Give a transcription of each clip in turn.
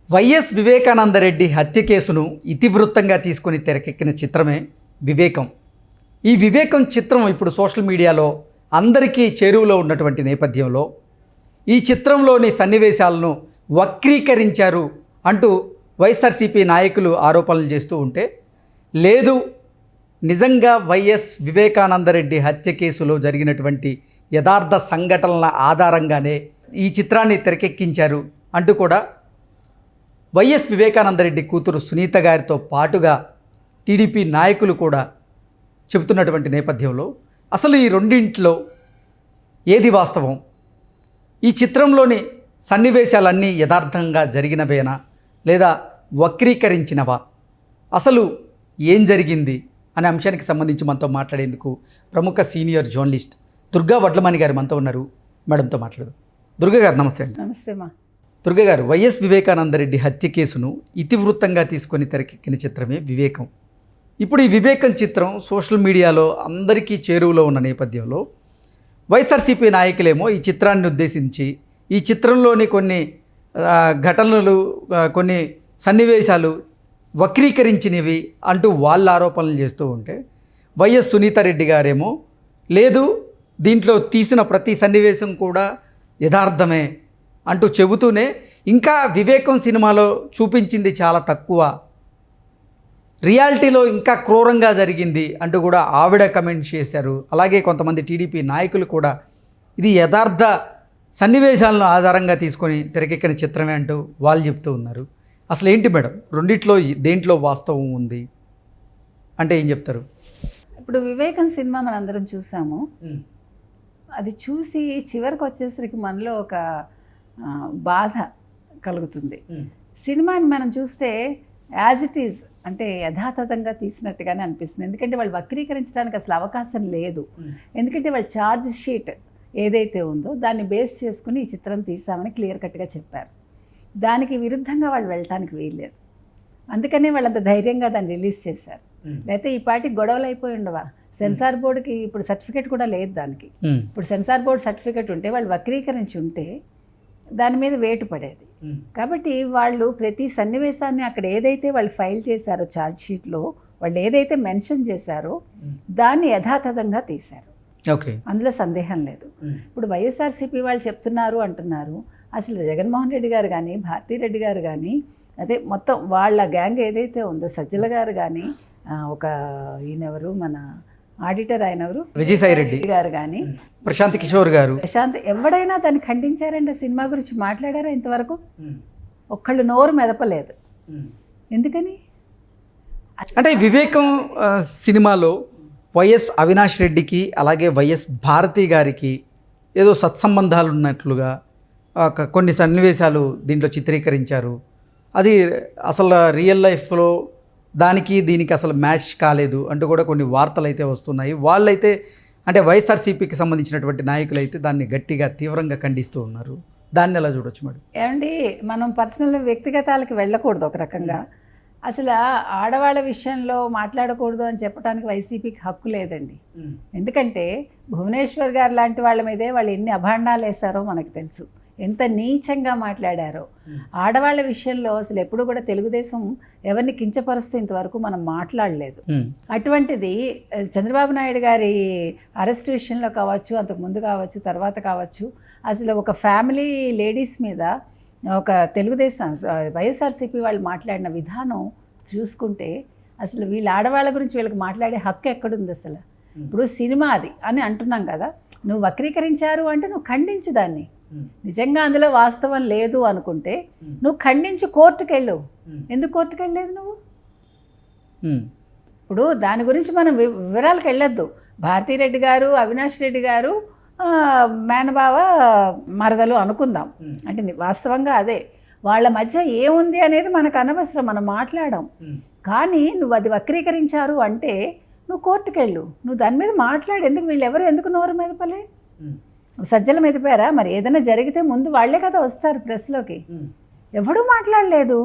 YS Vivekananda Reddy హత్య కేసును ఇతివృత్తంగా తీసుకొని తెరకెక్కిన చిత్రమే వివేకం. ఈ వివేకం చిత్రం ఇప్పుడు సోషల్ మీడియాలో అందరికీ చేరువలో ఉన్నటువంటి నేపథ్యంలో ఈ చిత్రంలోని సన్నివేశాలను వక్రీకరించారు అంటూ వైఎస్ఆర్సీపీ నాయకులు ఆరోపణలు చేస్తూ ఉంటే, లేదు నిజంగా వైఎస్ వివేకానందరెడ్డి హత్య కేసులో జరిగినటువంటి యథార్థ సంఘటనల ఆధారంగానే ఈ చిత్రాన్ని తెరకెక్కించారు అంటూ కూడా వైఎస్ వివేకానందరెడ్డి కూతురు సునీత గారితో పాటుగా టీడీపీ నాయకులు కూడా చెబుతున్నటువంటి నేపథ్యంలో అసలు ఈ రెండింటిలో ఏది వాస్తవం? ఈ చిత్రంలోని సన్నివేశాలన్నీ యథార్థంగా జరిగినవేనా లేదా వక్రీకరించినవా? అసలు ఏం జరిగింది అనే అంశానికి సంబంధించి మనతో మాట్లాడేందుకు ప్రముఖ సీనియర్ జర్నలిస్ట్ దుర్గా వడ్లమణి గారు మనతో ఉన్నారు. మేడంతో మాట్లాడు. దుర్గా గారు నమస్తే అండి. నమస్తే మా. దుర్గా గారు, వైఎస్ వివేకానందరెడ్డి హత్య కేసును ఇతివృత్తంగా తీసుకొని తెరకెక్కిన చిత్రమే వివేకం. ఇప్పుడు ఈ వివేకం చిత్రం సోషల్ మీడియాలో అందరికీ చేరువలో ఉన్న నేపథ్యంలో వైఎస్ఆర్సీపీ నాయకులేమో ఈ చిత్రాన్ని ఉద్దేశించి ఈ చిత్రంలోని కొన్ని ఘటనలు, కొన్ని సన్నివేశాలు వక్రీకరించినవి అంటూ వాళ్ళ ఆరోపణలు చేస్తూ ఉంటే, వైఎస్ సునీతారెడ్డి గారేమో లేదు దీంట్లో తీసిన ప్రతి సన్నివేశం కూడా యథార్థమే అంటూ చెబుతూనే ఇంకా వివేకం సినిమాలో చూపించింది చాలా తక్కువ, రియాలిటీలో ఇంకా క్రూరంగా జరిగింది అంటూ కూడా ఆవిడ కమెంట్ చేశారు. అలాగే కొంతమంది టీడీపీ నాయకులు కూడా ఇది యథార్థ సన్నివేశాలను ఆధారంగా తీసుకొని తెరకెక్కిన చిత్రమే అంటూ వాళ్ళు చెప్తూ ఉన్నారు. అసలు ఏంటి మేడం, రెండిట్లో దేంట్లో వాస్తవం ఉంది అంటే ఏం చెప్తారు? ఇప్పుడు వివేకం సినిమా మనందరం చూసాము. అది చూసి చివరికి వచ్చేసరికి మనలో ఒక బాధ కలుగుతుంది. సినిమాని మనం చూస్తే యాజ్ ఇట్ ఈజ్ అంటే యథాతథంగా తీసినట్టుగానే అనిపిస్తుంది. ఎందుకంటే వాళ్ళు వక్రీకరించడానికి అసలు అవకాశం లేదు. ఎందుకంటే వాళ్ళు ఛార్జ్ షీట్ ఏదైతే ఉందో దాన్ని బేస్ చేసుకుని ఈ చిత్రం తీసామని క్లియర్ కట్గా చెప్పారు. దానికి విరుద్ధంగా వాళ్ళు వెళ్ళటానికి వీల్లేదు. అందుకనే వాళ్ళంత ధైర్యంగా దాన్ని రిలీజ్ చేశారు. లేకపోతే ఈ పాటికి గొడవలు అయిపోయి ఉండవా? సెన్సార్ బోర్డుకి ఇప్పుడు సర్టిఫికేట్ కూడా లేదు దానికి. ఇప్పుడు సెన్సార్ బోర్డు సర్టిఫికేట్ ఉంటే వాళ్ళు వక్రీకరించి ఉంటే దాని మీద వేటు పడేది. కాబట్టి వాళ్ళు ప్రతి సన్నివేశాన్ని అక్కడ ఏదైతే వాళ్ళు ఫైల్ చేశారో ఛార్జ్ షీట్లో వాళ్ళు ఏదైతే మెన్షన్ చేశారో దాన్ని యథాతథంగా తీశారు. ఓకే, అందులో సందేహం లేదు. ఇప్పుడు వైఎస్ఆర్సీపీ వాళ్ళు చెప్తున్నారు అంటున్నారు. అసలు జగన్మోహన్ రెడ్డి గారు కానీ, భారతీరెడ్డి గారు కానీ, అదే మొత్తం వాళ్ళ గ్యాంగ్ ఏదైతే ఉందో, సజ్జల గారు కానీ, ఒక ఈయనెవరు మన ఆడిటర్ ఆయన ఎవరు, విజయసాయి రెడ్డి గారు కానీ, ప్రశాంత్ కిషోర్ గారు, ఎవడైనా దాన్ని ఖండించారంటే సినిమా గురించి మాట్లాడారా ఇంతవరకు? ఒక్కళ్ళు నోరు మెదపలేదు. ఎందుకని అంటే వివేకం సినిమాలో వైఎస్ అవినాష్ రెడ్డికి అలాగే వైఎస్ భారతి గారికి ఏదో సత్సంబంధాలు ఉన్నట్లుగా కొన్ని సన్నివేశాలు దీంట్లో చిత్రీకరించారు. అది అసలు రియల్ లైఫ్లో దానికి దీనికి అసలు మ్యాచ్ కాలేదు అంటూ కూడా కొన్ని వార్తలు అయితే వస్తున్నాయి. వాళ్ళైతే అంటే వైఎస్ఆర్సీపీకి సంబంధించినటువంటి నాయకులు అయితే దాన్ని గట్టిగా తీవ్రంగా ఖండిస్తూ ఉన్నారు. దాన్ని ఎలా చూడొచ్చు మేడం? ఏమండి, మనం పర్సనల్ వ్యక్తిగతాలకి వెళ్ళకూడదు. ఒక రకంగా అసలు ఆడవాళ్ళ విషయంలో మాట్లాడకూడదు అని చెప్పడానికి వైసీపీకి హక్కు లేదండి. ఎందుకంటే భువనేశ్వర్ గారు లాంటి వాళ్ళ మీదే వాళ్ళు ఎన్ని అభాండాలు వేశారో మనకు తెలుసు, ఎంత నీచంగా మాట్లాడారో. ఆడవాళ్ళ విషయంలో అసలు ఎప్పుడు కూడా తెలుగుదేశం ఎవరిని కించపరుస్తూ ఇంతవరకు మనం మాట్లాడలేదు. అటువంటిది చంద్రబాబు నాయుడు గారి అరెస్ట్ విషయంలో కావచ్చు, అంతకుముందు కావచ్చు, తర్వాత కావచ్చు, అసలు ఒక ఫ్యామిలీ లేడీస్ మీద ఒక తెలుగుదేశం వైఎస్ఆర్సీపీ వాళ్ళు మాట్లాడిన విధానం చూసుకుంటే అసలు వీళ్ళ ఆడవాళ్ళ గురించి వీళ్ళకి మాట్లాడే హక్కు ఎక్కడుంది అసలు? ఇప్పుడు సినిమా అది అని అంటున్నాం కదా, నువ్వు వక్రీకరించారు అంటే నువ్వు ఖండించు దాన్ని. నిజంగా అందులో వాస్తవం లేదు అనుకుంటే నువ్వు ఖండించి కోర్టుకు వెళ్ళు. ఎందుకు కోర్టుకు వెళ్ళలేదు నువ్వు? ఇప్పుడు దాని గురించి మనం వివరాలకు వెళ్ళొద్దు. భారతీరెడ్డి గారు, అవినాష్ రెడ్డి గారు మేనబావ మరదలు అనుకుందాం. అంటే వాస్తవంగా అదే వాళ్ళ మధ్య ఏముంది అనేది మనకు అనవసరం, మనం మాట్లాడాం. కానీ నువ్వు అది వక్రీకరించారు అంటే నువ్వు కోర్టుకు వెళ్ళు, నువ్వు దాని మీద మాట్లాడు. ఎందుకు వీళ్ళెవరు ఎందుకు నోరు మెదపలే? సజ్జల మెదిపారా? మరి ఏదైనా జరిగితే ముందు వాళ్లే కదా వస్తారు ప్రెస్లోకి. ఎవడూ మాట్లాడలేదు.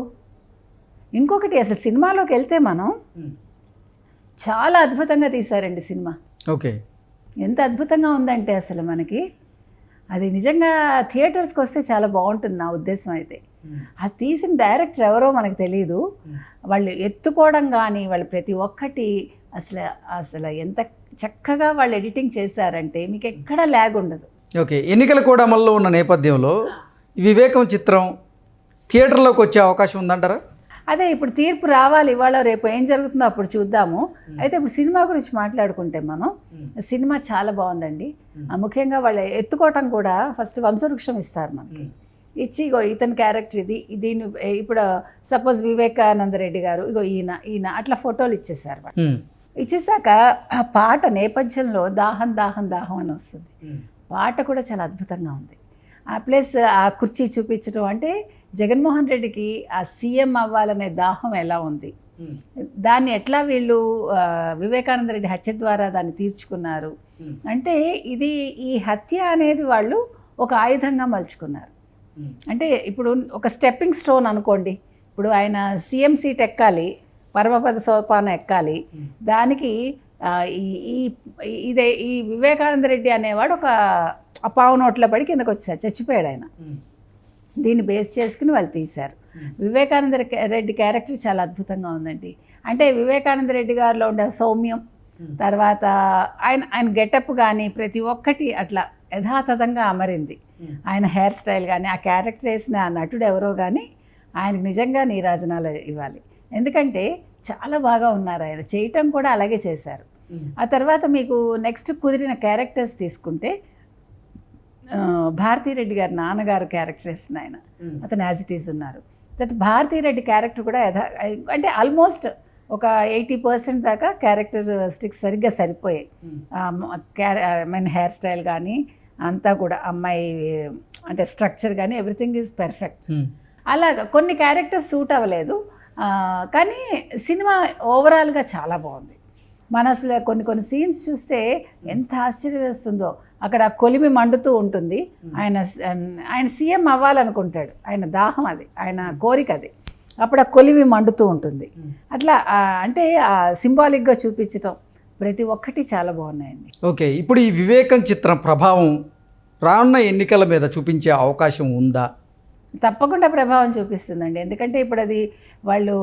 ఇంకొకటి, అసలు సినిమాలోకి వెళ్తే మనం చాలా అద్భుతంగా తీశారండి సినిమా. ఓకే, ఎంత అద్భుతంగా ఉందంటే అసలు మనకి అది నిజంగా థియేటర్స్కి వస్తే చాలా బాగుంటుంది నా ఉద్దేశం అయితే. అది తీసిన డైరెక్టర్ ఎవరో మనకు తెలియదు. వాళ్ళు ఎత్తుకోవడం కానీ వాళ్ళు ప్రతి ఒక్కటి అసలు అసలు ఎంత చక్కగా వాళ్ళు ఎడిటింగ్ చేశారంటే మీకు ఎక్కడ ల్యాగ్ ఉండదు. ఓకే, ఎన్నికల కూడా అమల్లో ఉన్న నేపథ్యంలో ఈ వివేకం చిత్రం థియేటర్లోకి వచ్చే అవకాశం ఉందంటారా? అదే ఇప్పుడు తీర్పు రావాలి, ఇవాళ రేపు ఏం జరుగుతుందో అప్పుడు చూద్దాము. అయితే ఇప్పుడు సినిమా గురించి మాట్లాడుకుంటే మనం సినిమా చాలా బాగుందండి. ముఖ్యంగా వాళ్ళు ఎత్తుకోవటం కూడా ఫస్ట్ వంశవృక్షం ఇస్తారు మనకి, ఇచ్చి ఇగో ఇతని క్యారెక్టర్ ఇది, దీన్ని ఇప్పుడు సపోజ్ వివేకానంద రెడ్డి గారు ఇగో ఈయన అట్లా ఫోటోలు ఇచ్చేసారు. ఇచ్చేసాక ఆ పాట నేపథ్యంలో దాహం దాహం దాహం అని వస్తుంది. పాట కూడా చాలా అద్భుతంగా ఉంది. ఆ ప్లస్ ఆ కుర్చీ చూపించడం అంటే జగన్మోహన్ రెడ్డికి ఆ సీఎం అవ్వాలనే దాహం ఎలా ఉంది, దాన్ని ఎట్లా వీళ్ళు వివేకానంద రెడ్డి హత్య ద్వారా దాన్ని తీర్చుకున్నారు అంటే ఇది ఈ హత్య అనేది వాళ్ళు ఒక ఆయుధంగా మలుచుకున్నారు. అంటే ఇప్పుడు ఒక స్టెప్పింగ్ స్టోన్ అనుకోండి, ఇప్పుడు ఆయన సీఎం సీట్ ఎక్కాలి, పరమపద సోపానం ఎక్కాలి, దానికి ఈ వివేకానంద రెడ్డి అనేవాడు ఒక పావు నోట్లో పడి కిందకు వచ్చాడు, చచ్చిపోయాడు ఆయన. దీన్ని బేస్ చేసుకుని వాళ్ళు తీశారు. వివేకానంద రెడ్డి క్యారెక్టర్ చాలా అద్భుతంగా ఉందండి. అంటే వివేకానంద రెడ్డి గారిలో ఉండే సౌమ్యం, తర్వాత ఆయన గెటప్ కానీ ప్రతి ఒక్కటి అట్లా యథాతథంగా అమరింది. ఆయన హెయిర్ స్టైల్ కానీ ఆ క్యారెక్టర్ వేసిన ఆ నటుడు ఎవరో కానీ ఆయనకు నిజంగా నీరాజనాలు ఇవ్వాలి. ఎందుకంటే చాలా బాగా ఉన్నారు, ఆయన చేయటం కూడా అలాగే చేశారు. ఆ తర్వాత మీకు నెక్స్ట్ కుదిరిన క్యారెక్టర్స్ తీసుకుంటే భారతీరెడ్డి గారి నాన్నగారు క్యారెక్టర్ వేసిన ఆయన, అతను యాజ్ ఇట్ ఈజ్ ఉన్నారు. తర్వాత భారతీరెడ్డి క్యారెక్టర్ కూడా అంటే ఆల్మోస్ట్ ఒక 80% దాకా క్యారెక్టర్ స్టిక్స్ సరిగ్గా సరిపోయాయి. మన హెయిర్ స్టైల్ కానీ అంతా కూడా అమ్మాయి అంటే స్ట్రక్చర్ కానీ ఎవ్రీథింగ్ ఈజ్ పర్ఫెక్ట్. అలాగా కొన్ని క్యారెక్టర్స్ సూట్ అవ్వలేదు, కానీ సినిమా ఓవరాల్గా చాలా బాగుంది. మన అసలు కొన్ని సీన్స్ చూస్తే ఎంత ఆశ్చర్యం వేస్తుందో. అక్కడ కొలిమి మండుతూ ఉంటుంది, ఆయన సీఎం అవ్వాలనుకుంటాడు, ఆయన దాహం అది, ఆయన కోరిక అది. అప్పుడు ఆ కొలిమి మండుతూ ఉంటుంది. అట్లా అంటే సింబాలిక్గా చూపించటం ప్రతి ఒక్కటి చాలా బాగున్నాయండి. ఓకే, ఇప్పుడు ఈ వివేకం చిత్రం ప్రభావం రానున్న ఎన్నికల మీద చూపించే అవకాశం ఉందా? తప్పకుండా ప్రభావం చూపిస్తుందండి. ఎందుకంటే ఇప్పుడు అది వాళ్ళు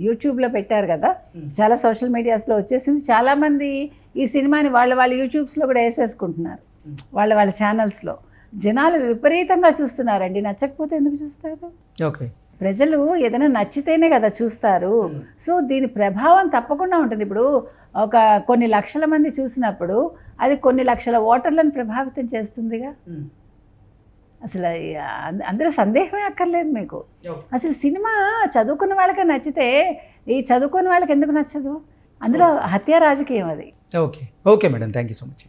యూట్యూబ్లో పెట్టారు కదా, చాలా సోషల్ మీడియాస్లో వచ్చేసింది. చాలామంది ఈ సినిమాని వాళ్ళ యూట్యూబ్స్లో కూడా వేసేసుకుంటున్నారు, వాళ్ళ ఛానల్స్లో. జనాలు విపరీతంగా చూస్తున్నారండి, నచ్చకపోతే ఎందుకు చూస్తారు? ఓకే, ప్రజలు ఏదైనా నచ్చితేనే కదా చూస్తారు. సో దీని ప్రభావం తప్పకుండా ఉంటుంది. ఇప్పుడు ఒక కొన్ని లక్షల మంది చూసినప్పుడు అది కొన్ని లక్షల ఓటర్లను ప్రభావితం చేస్తుందిగా. అసలు అందులో సందేహమే అక్కర్లేదు మీకు. అసలు సినిమా చదువుకున్న వాళ్ళకే నచ్చితే ఈ చదువుకున్న వాళ్ళకి ఎందుకు నచ్చదు? అందులో హత్య రాజకీయం అది. Okay okay madam, thank you so much.